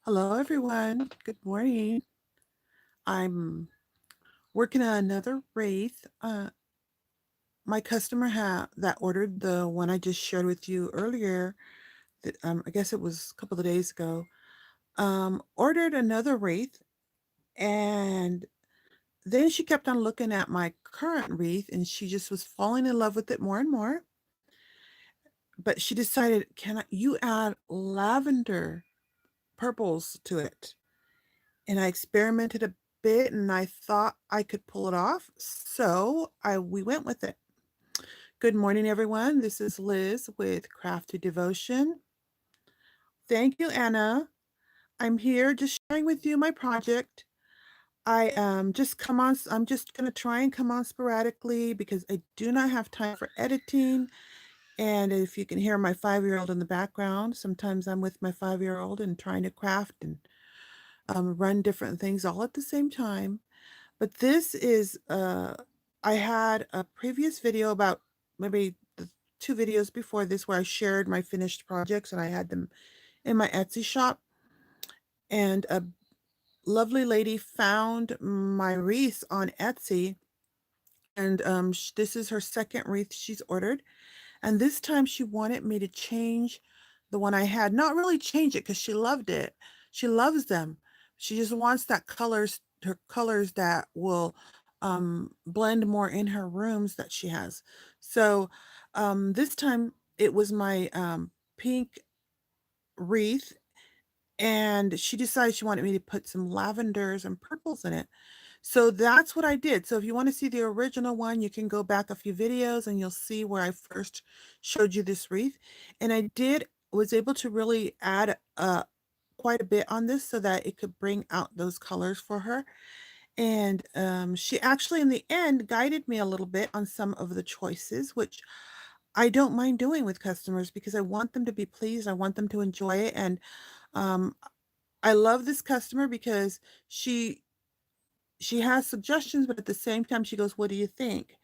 Hello, everyone. Good morning. I'm working on another wreath. My customer that ordered the one I just shared with you earlier, that I guess it was a couple of days ago, ordered another wreath, and then she kept on looking at my current wreath, and she just was falling in love with it more and more. But she decided, you add lavender purples to it? And I experimented a bit and I thought I could pull it off. So we went with it. Good morning, everyone. This is Liz with Crafty Devotion. Thank you, Anna. I'm here just sharing with you my project. I'm just gonna try and come on sporadically because I do not have time for editing. And if you can hear my 5-year-old in the background, sometimes I'm with my 5-year-old and trying to craft and run different things all at the same time. But this is, I had a previous video about maybe the 2 videos before this where I shared my finished projects and I had them in my Etsy shop. And a lovely lady found my wreaths on Etsy, and this is her second wreath she's ordered. And this time she wanted me to change the one I had. Not really change it because she loved it. She loves them. She just wants her colors that will blend more in her rooms that she has. So this time it was my pink wreath, and she decided she wanted me to put some lavenders and purples in it. So that's what I did. So if you want to see the original one, you can go back a few videos and you'll see where I first showed you this wreath. And was able to really add quite a bit on this so that it could bring out those colors for her. And she actually, in the end, guided me a little bit on some of the choices, which I don't mind doing with customers because I want them to be pleased. I want them to enjoy it. And um, I love this customer because she has suggestions, but at the same time, she goes, "What do you think?"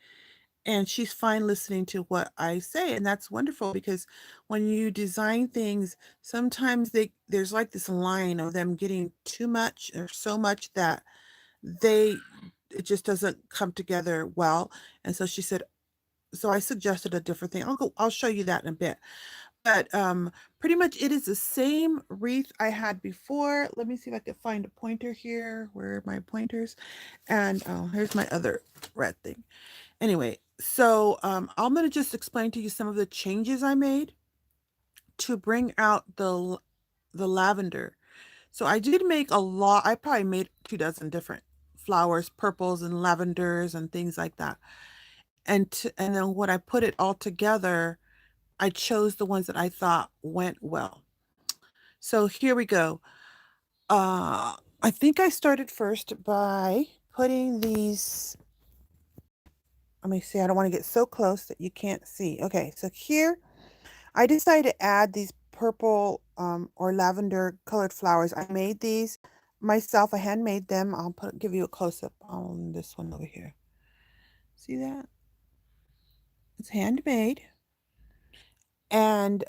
And she's fine listening to what I say, and that's wonderful because when you design things, sometimes there's like this line of them getting too much or so much that they it just doesn't come together well. And so she said, so I suggested a different thing. I'll show you that in a bit. But pretty much it is the same wreath I had before. Let me see if I can find a pointer here. Where are my pointers? And oh, here's my other red thing. Anyway, so I'm going to just explain to you some of the changes I made to bring out the lavender. So I did make a lot. I probably made 2 dozen different flowers, purples and lavenders and things like that. And then when I put it all together, I chose the ones that I thought went well. So here we go. I think I started first by putting these. Let me see. I don't want to get so close that you can't see. Okay, so here I decided to add these purple or lavender colored flowers. I made these myself. I handmade them. Give you a close up on this one over here. See that? It's handmade. And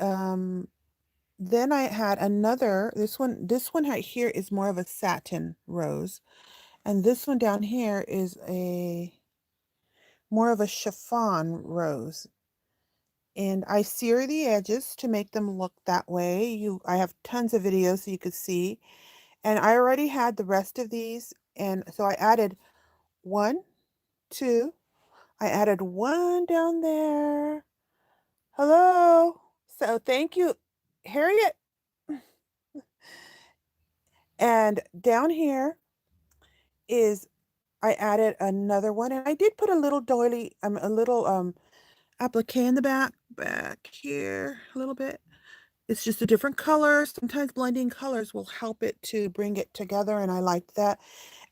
then I had another. This one right here is more of a satin rose, and this one down here is a more of a chiffon rose. And I sear the edges to make them look that way. I have tons of videos so you could see. And I already had the rest of these, and so I added 1, 2. I added 1 down there. Hello. So thank you, Harriet. And down here is I added another one, and I did put a little doily, a little applique in the back here a little bit. It's just a different color. Sometimes blending colors will help it to bring it together, and I liked that.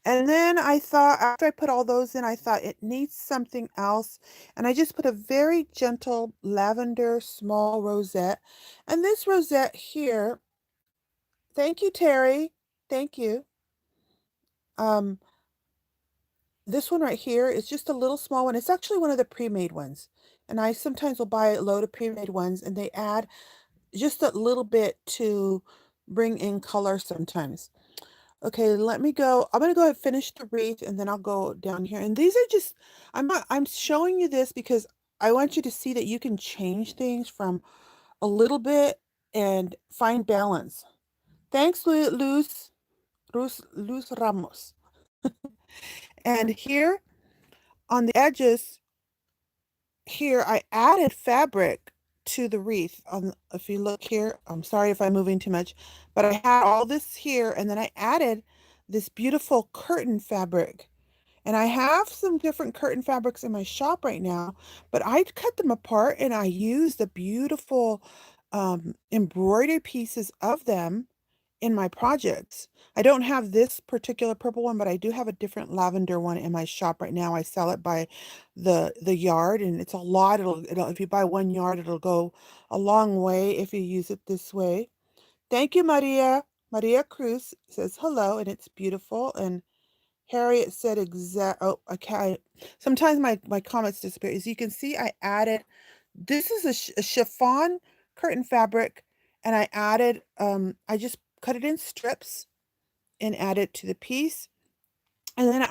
And then I thought, after I put all those in, I thought it needs something else. And I just put a very gentle lavender small rosette. And this rosette here, thank you, Terry. Thank you. Um, this one right here is just a little small one. It's actually one of the pre-made ones. And I sometimes will buy a load of pre-made ones, and they add just a little bit to bring in color sometimes. Okay, let me go. I'm gonna go ahead and finish the wreath and then I'll go down here. And these are just, I'm showing you this because I want you to see that you can change things from a little bit and find balance. Thanks, Luz Ramos. And here on the edges, here I added fabric to the wreath. If you look here, I'm sorry if I'm moving too much, but I had all this here and then I added this beautiful curtain fabric. And I have some different curtain fabrics in my shop right now, but I cut them apart and I used the beautiful embroidered pieces of them in my projects. I don't have this particular purple one, but I do have a different lavender one in my shop right now. I sell it by the yard and it's a lot. It'll if you buy 1 yard, it'll go a long way if you use it this way. Thank you, Maria. Maria Cruz says hello and it's beautiful. And Harriet said oh, okay. Sometimes my comments disappear. As you can see, I added, this is a chiffon curtain fabric, and I added, I just cut it in strips and add it to the piece. And then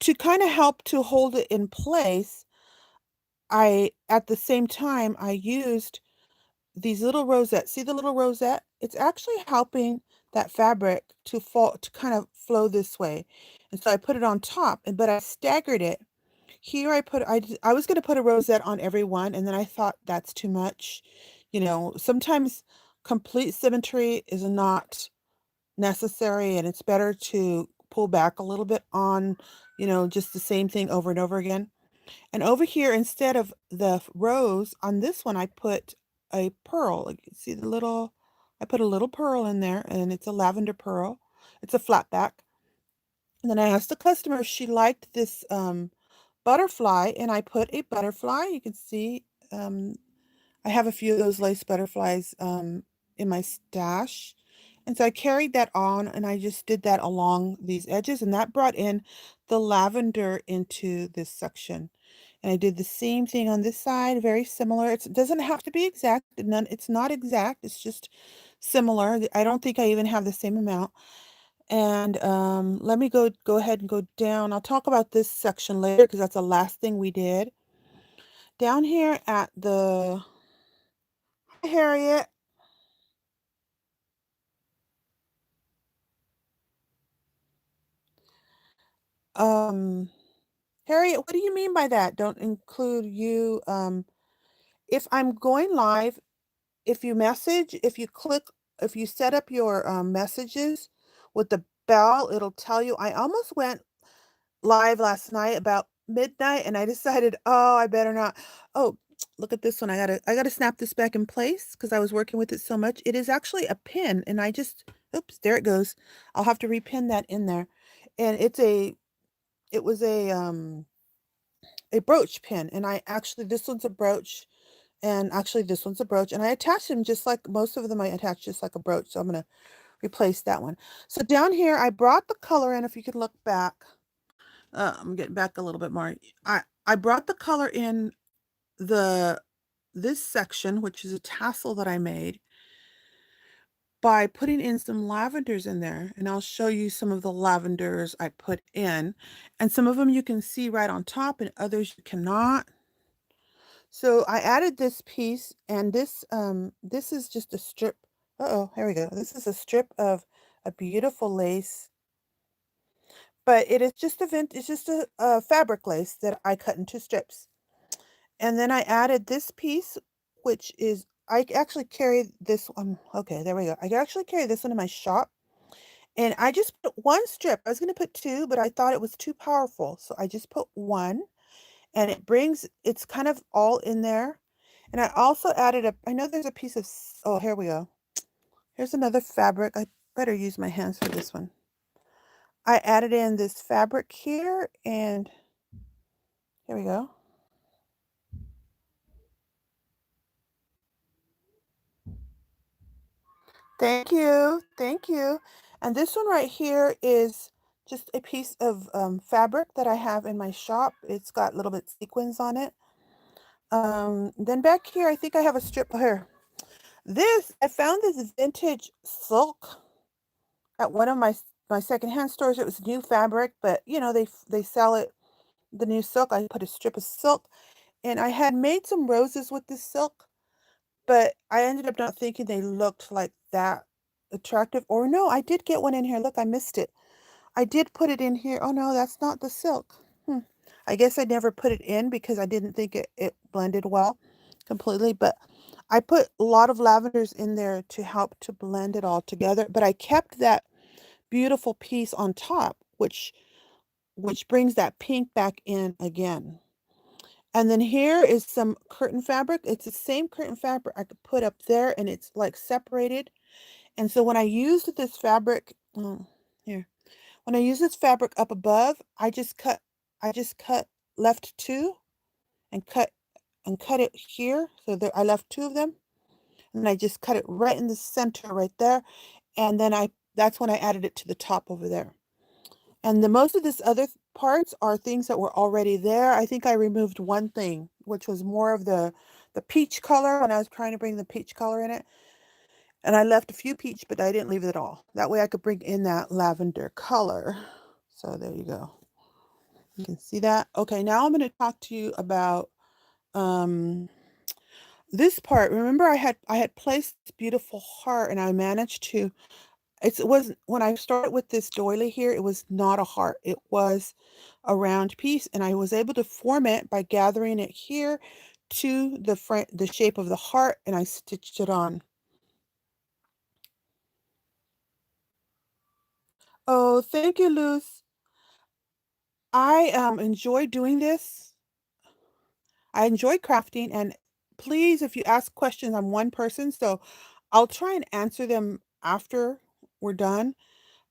to kind of help to hold it in place, at the same time, I used these little rosettes. See the little rosette? It's actually helping that fabric to fall, to kind of flow this way. And so I put it on top, but I staggered it. Here I was going to put a rosette on every one, and then I thought that's too much. You know, sometimes complete symmetry is not necessary, and it's better to pull back a little bit on, just the same thing over and over again. And over here, instead of the rose, on this one, I put a pearl. Like, you see I put a little pearl in there, and it's a lavender pearl. It's a flat back. And then I asked the customer if she liked this butterfly, and I put a butterfly. You can see I have a few of those lace butterflies in my stash. And so I carried that on and I just did that along these edges, and that brought in the lavender into this section. And I did the same thing on this side, very similar. It doesn't have to be exact. It's not exact. It's just similar. I don't think I even have the same amount. And let me go ahead and go down. I'll talk about this section later because that's the last thing we did. Down here at the, hi Harriet. Um, Harriet, what do you mean by that? Don't include you. If I'm going live, if you if you set up your messages with the bell, it'll tell you. I almost went live last night about midnight and I decided, oh, I better not. Oh, look at this one. I gotta snap this back in place because I was working with it so much. It is actually a pin and oops, there it goes. I'll have to repin that in there. And it was a brooch pin. And this one's a brooch, and actually this one's a brooch, and I attached them just like most of them I attach just like a brooch. So I'm going to replace that one. So down here, I brought the color in. If you could look back, I'm getting back a little bit more. I brought the color in this section, which is a tassel that I made, by putting in some lavenders in there, and I'll show you some of the lavenders I put in, and some of them you can see right on top and others you cannot. So I added this piece, and this is just a strip. Uh-oh, here we go. This is a strip of a beautiful lace, but it's just a fabric lace that I cut into strips. And then I added this piece, which is, I actually carry this one. Okay, there we go. I actually carry this one in my shop. And I just put one strip. I was going to put two, but I thought it was too powerful. So I just put one, and it's kind of all in there. And I also added I know there's a piece of, oh, here we go. Here's another fabric. I better use my hands for this one. I added in this fabric here, and here we go. Thank you. Thank you. And this one right here is just a piece of fabric that I have in my shop. It's got little bit sequins on it. Then back here, I think I have a strip here. I found this vintage silk at one of my secondhand stores. It was new fabric, but you know, they sell it the new silk. I put a strip of silk and I had made some roses with this silk, but I ended up not thinking they looked like that attractive. Or no, I did get one in here. Look, I missed it. I did put it in here. Oh no, that's not the silk. Hmm. I guess I never put it in because I didn't think it blended well completely, but I put a lot of lavenders in there to help to blend it all together, but I kept that beautiful piece on top, which brings that pink back in again. And then here is some curtain fabric. It's the same curtain fabric I could put up there and it's like separated. And so when I used this fabric, here, when I use this fabric up above, I just cut left two and cut it here. So there, I left two of them and I just cut it right in the center right there. And then that's when I added it to the top over there. And the most of this other parts are things that were already there. I think I removed one thing, which was more of the peach color when I was trying to bring the peach color in it. And I left a few peach, but I didn't leave it all. That way I could bring in that lavender color. So there you go. You can see that. Okay, now I'm going to talk to you about um this part. Remember I had placed this beautiful heart and I managed to it wasn't when I started with this doily here, it was not a heart. It was a round piece and I was able to form it by gathering it here to the shape of the heart and I stitched it on. Oh, thank you, Luz. I enjoy doing this. I enjoy crafting and please if you ask questions, I'm one person, so I'll try and answer them after we're done.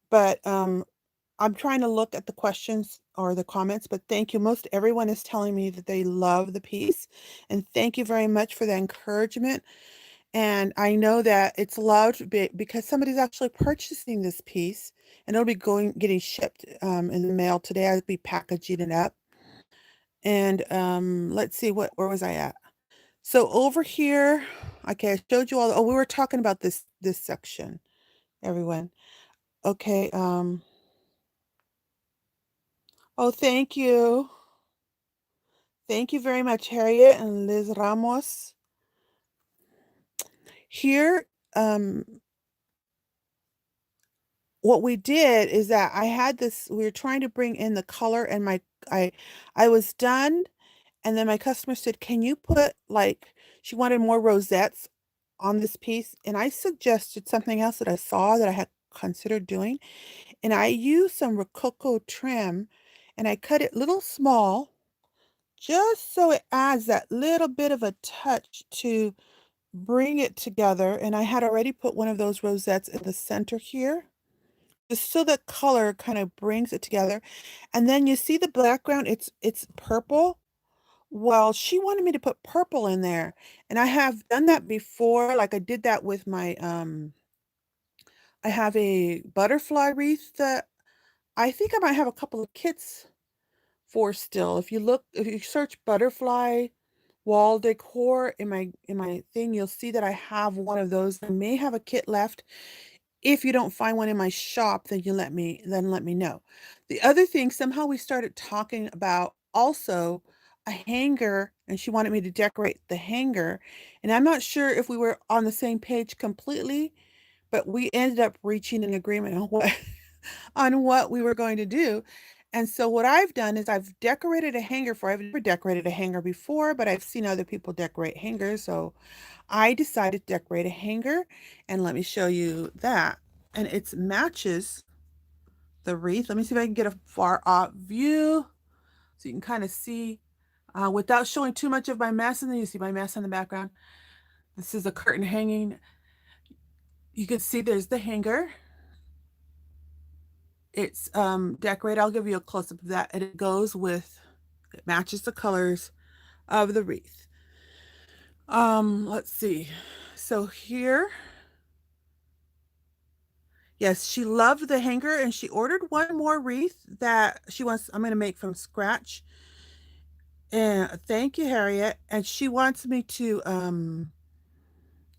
But I'm trying to look at the questions or the comments, but thank you. Most everyone is telling me that they love the piece. And thank you very much for the encouragement. And I know that it's loved because somebody's actually purchasing this piece and it'll be getting shipped in the mail today. I'll be packaging it up. And let's see where was I at? So over here, okay, I showed you all. Oh, we were talking about this section, everyone. Okay, oh, thank you. Thank you very much, Harriet and Liz Ramos. Here, what we did is that we were trying to bring in the color and I, I was done. And then my customer said, can you put like, she wanted more rosettes on this piece. And I suggested something else that I saw that I had considered doing. And I used some Rococo trim and I cut it little small just so it adds that little bit of a touch to bring it together. And I had already put one of those rosettes in the center here, just so the color kind of brings it together. And then you see the background, it's purple. Well, she wanted me to put purple in there. And I have done that before. Like I did that with my I have a butterfly wreath that I think I might have a couple of kits for still. If you search butterfly wall decor in my thing, you'll see that I have one of those. I may have a kit left. If you don't find one in my shop, then let me know. The other thing, somehow we started talking about also a hanger, and she wanted me to decorate the hanger. And I'm not sure if we were on the same page completely, but we ended up reaching an agreement on what on what we were going to do. And so what I've done is I've decorated a hanger I've never decorated a hanger before, but I've seen other people decorate hangers. So I decided to decorate a hanger and let me show you that. And it matches the wreath. Let me see if I can get a far off view so you can kind of see without showing too much of my mess. And then you see my mess in the background. This is a curtain hanging. You can see there's the hanger. It's decorated. I'll give you a close-up of that. And it matches the colors of the wreath. Let's see. So here, yes, she loved the hanger and she ordered one more wreath that I'm going to make from scratch. And thank you, Harriet. And she wants me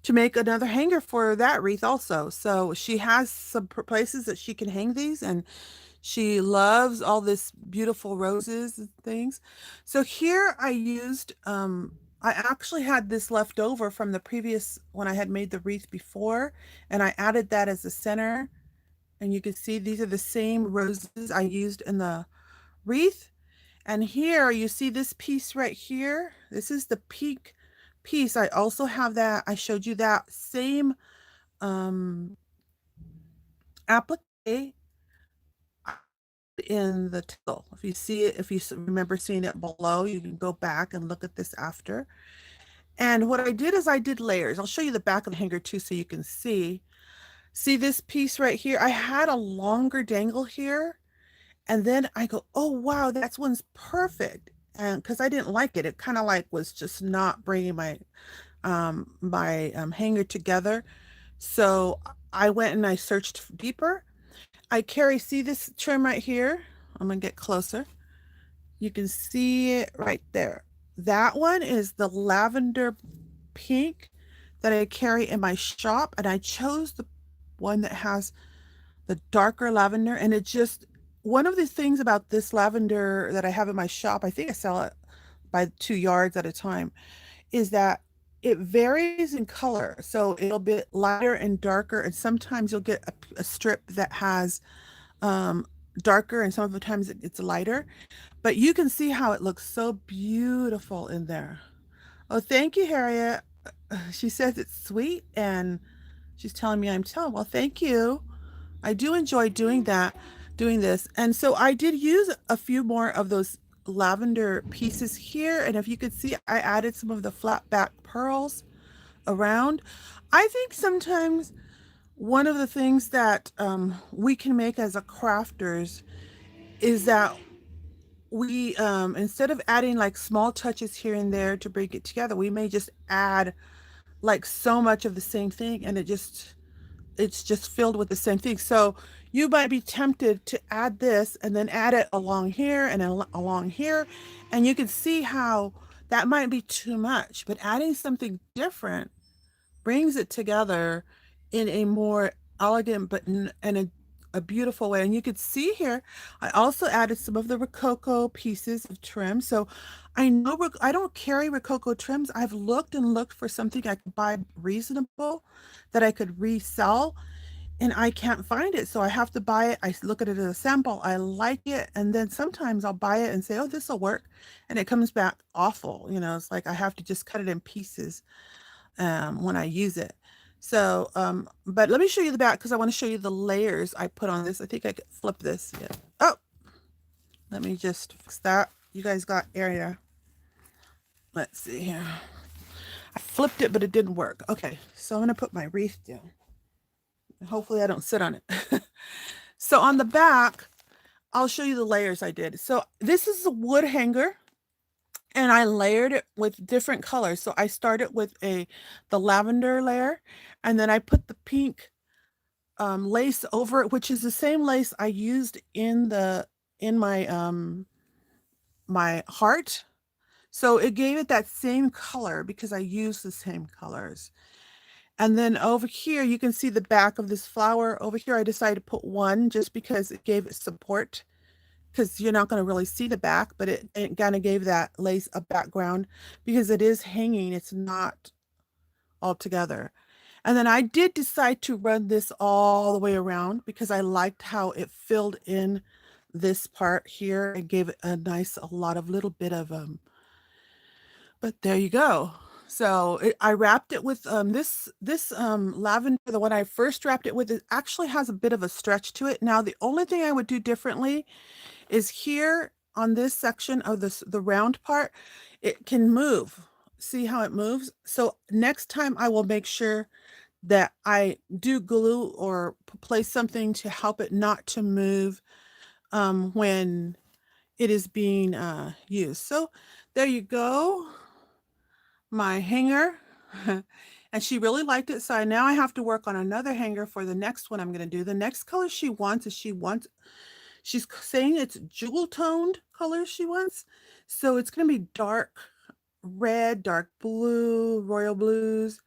to make another hanger for that wreath also. So she has some places that she can hang these, and she loves all this beautiful roses and things. So here I used, I actually had this left over from the previous when I had made the wreath before, and I added that as the center. And you can see these are the same roses I used in the wreath. And here you see this piece right here. This is the pink piece. I also have that. I showed you that same applique in the title. If you see it, if you remember seeing it below, you can go back and look at this after. And what I did is I did layers. I'll show you the back of the hanger too so you can see. See this piece right here? I had a longer dangle here. And then I go, oh, wow, that one's perfect. And because I didn't like it, it kind of like was just not bringing my hanger together. So I went and I searched deeper. I carry, see this trim right here? I'm gonna get closer. You can see it right there. That one is the lavender pink that I carry in my shop, and I chose the one that has the darker lavender, and it just, one of the things about this lavender that I have in my shop, I think I sell it by 2 yards at a time, is that it varies in color. So it'll be lighter and darker, and sometimes you'll get a strip that has darker, and some of the times it's lighter. But you can see how it looks so beautiful in there. Oh, thank you, Harriet. She says it's sweet, and she's telling me I'm telling. Well, thank you. I do enjoy doing that, doing this. And so I did use a few more of those lavender pieces here. And if you could see, I added some of the flat back pearls around. I think sometimes one of the things that we can make as a crafters is that we, instead of adding like small touches here and there to bring it together, we may just add like so much of the same thing, and it's just filled with the same thing. So you might be tempted to add this and then add it along here and along here. And you can see how that might be too much, but adding something different brings it together in a more elegant, but in a beautiful way. And you could see here, I also added some of the Rococo pieces of trim. So I know I don't carry Rococo trims. I've looked and looked for something I could buy reasonable that I could resell, and I can't find it. So I have to buy it. I look at it as a sample. I like it. And then sometimes I'll buy it and say, oh, this will work. And it comes back awful. You know, it's like I have to just cut it in pieces when I use it. So, but let me show you the back because I want to show you the layers I put on this. I think I could flip this. Yeah. Oh, let me just fix that. You guys got area. Let's see here. I flipped it, but it didn't work. Okay, so I'm going to put my wreath down. Hopefully I don't sit on it. So on the back, I'll show you the layers I did. So this is a wood hanger, and I layered it with different colors. So I started with the lavender layer, and then I put the pink lace over it, which is the same lace I used in my heart. So it gave it that same color because I used the same colors. And then over here, you can see the back of this flower. Over here, I decided to put one just because it gave it support, because you're not going to really see the back, but it kind of gave that lace a background because it is hanging. It's not all together. And then I did decide to run this all the way around because I liked how it filled in this part here and gave it a lot of little bit of, but there you go. So I wrapped it with this lavender, the one I first wrapped it with, it actually has a bit of a stretch to it. Now, the only thing I would do differently is here on this section of the round part, it can move. See how it moves? So next time I will make sure that I do glue or place something to help it not to move when it is being used. So there you go, my hanger. And she really liked it. So now I have to work on another hanger for the next one I'm going to do. The next color she wants is she's saying it's jewel toned colors she wants. So it's going to be dark red, dark blue, royal blues,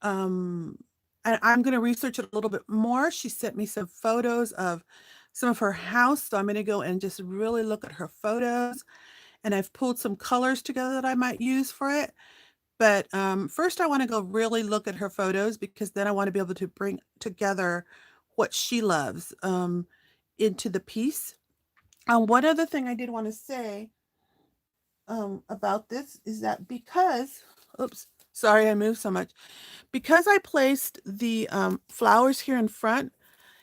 Um, and I'm going to research it a little bit more. She sent me some photos of some of her house, so I'm going to go and just really look at her photos. And I've pulled some colors together that I might use for it. But first, I want to go really look at her photos because then I want to be able to bring together what she loves into the piece. One other thing I did want to say about this is that because, oops, sorry I moved so much. Because I placed the flowers here in front,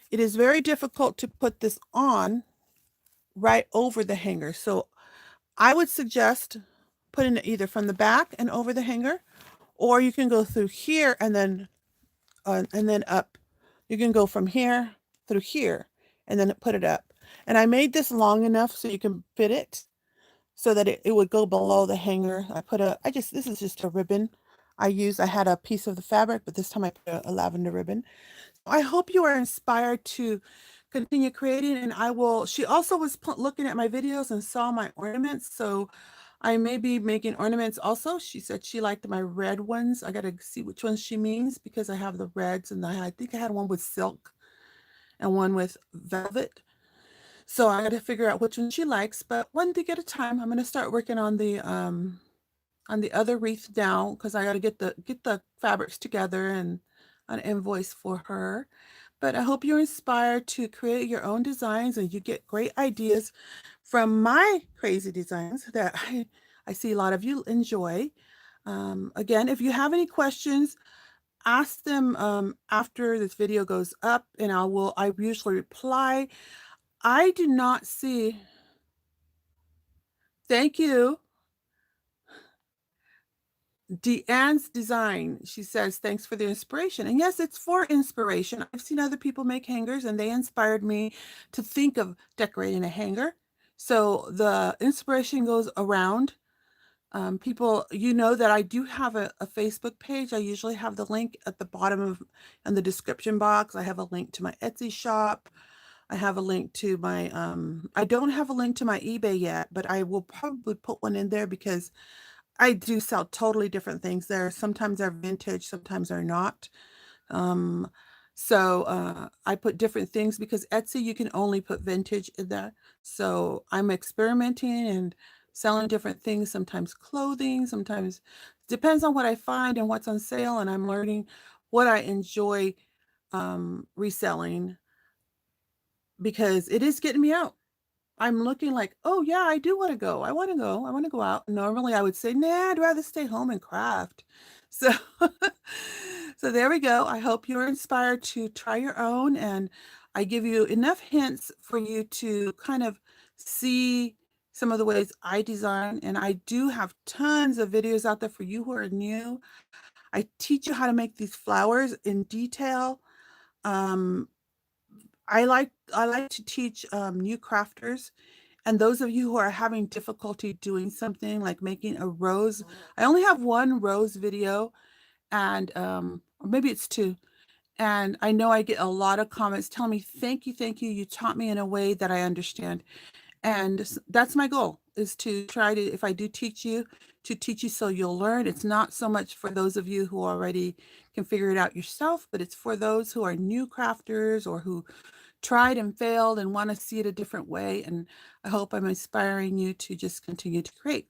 it is very difficult to put this on right over the hanger. So I would suggest putting it either from the back and over the hanger, or you can go through here and then up. You can go from here through here and then put it up. And I made this long enough so you can fit it so that it would go below the hanger. This is just a ribbon I had a piece of the fabric, but this time I put a lavender ribbon. I hope you are inspired to continue creating, and she also was looking at my videos and saw my ornaments, so I may be making ornaments also. She said she liked my red ones. I got to see which ones she means because I have the reds, and I think I had one with silk and one with velvet. So I got to figure out which one she likes, but one thing at a time. I'm going to start working on the other wreath now because I got to get the fabrics together and an invoice for her. But I hope you're inspired to create your own designs and you get great ideas from my crazy designs that I see a lot of you enjoy. Again, if you have any questions, ask them after this video goes up, and I usually reply. I do not see. Thank you. Deanne's design. She says, thanks for the inspiration. And yes, it's for inspiration. I've seen other people make hangers and they inspired me to think of decorating a hanger. So the inspiration goes around. People, you know that I do have a Facebook page. I usually have the link at the bottom of in the description box. I have a link to my Etsy shop. I have a link to my I don't have a link to my eBay yet, but I will probably put one in there because I do sell totally different things there. Sometimes they're vintage, sometimes they're not. Um, I put different things because Etsy, you can only put vintage in there. So I'm experimenting and selling different things, sometimes clothing, sometimes depends on what I find and what's on sale. And I'm learning what I enjoy reselling because it is getting me out. I'm looking like, oh yeah, I do want to go. I want to go. I want to go out. Normally I would say, nah, I'd rather stay home and craft. So, so there we go. I hope you're inspired to try your own. And I give you enough hints for you to kind of see some of the ways I design. And I do have tons of videos out there for you who are new. I teach you how to make these flowers in detail. Um, I like to teach new crafters and those of you who are having difficulty doing something like making a rose. I only have one rose video and or maybe it's two. And I know I get a lot of comments telling me, thank you. You taught me in a way that I understand. And that's my goal is to try to, if I do teach you, to teach you so you'll learn. It's not so much for those of you who already can figure it out yourself, but it's for those who are new crafters or who tried and failed and want to see it a different way. And I hope I'm inspiring you to just continue to create.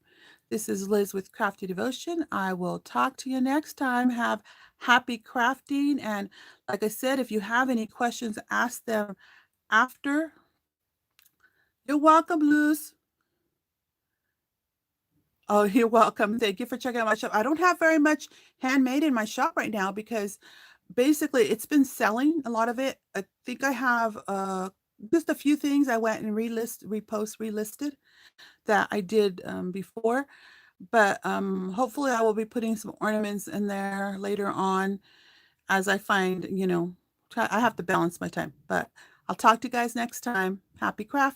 This is Liz with Crafty Devotion. I will talk to you next time. Have happy crafting. And like I said, if you have any questions, ask them after. You're welcome, Luz. Oh, you're welcome. Thank you for checking out my shop. I don't have very much handmade in my shop right now because basically it's been selling a lot of it. I think I have just a few things I went and relisted that I did before. But hopefully I will be putting some ornaments in there later on as I find, I have to balance my time. But I'll talk to you guys next time. Happy craft.